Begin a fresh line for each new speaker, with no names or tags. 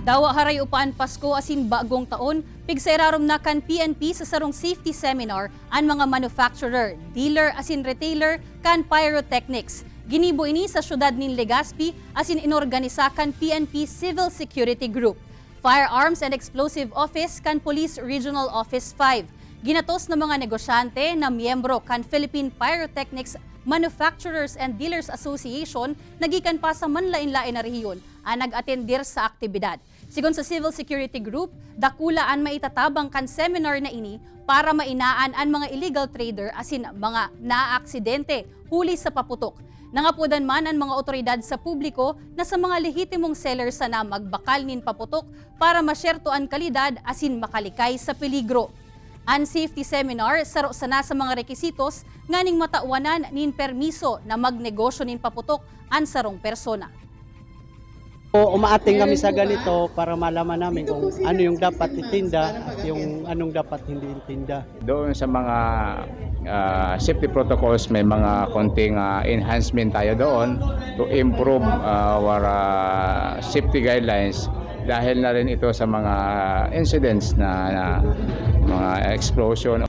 Dawa haray upaan Pasko asin bagong taon, pigsairarom na kan PNP sa sarong safety seminar ang mga manufacturer, dealer asin retailer kan pyrotechnics. Ginibo ini sa syudad nin Legazpi asin inorganisa kan PNP Civil Security Group, Firearms and Explosive Office kan Police Regional Office 5. Ginatos ng mga negosyante na miyembro kan Philippine Pyrotechnics Manufacturers and Dealers Association nagikan pa sa manlain-lain na rehiyon ang nag-atendir sa aktibidad. Sigon sa Civil Security Group, dakulaan maitatabang kan seminar na ini para mainaan ang mga illegal trader asin mga naaaksidente huli sa paputok. Nangapudan man ang mga otoridad sa publiko na sa mga lehitimong seller sana magbakal nin paputok para masyerto ang kalidad asin makalikay sa peligro. Ang safety seminar saro sana sa mga rekisitos nganing matauwanan nin permiso na magnegosyo nin paputok ang sarong persona.
Umaating kami sa ganito para malaman namin kung ano yung dapat itinda at yung anong dapat hindi itinda.
Doon sa mga safety protocols, may mga konting enhancement tayo doon to improve our safety guidelines dahil na rin ito sa mga incidents na mga explosion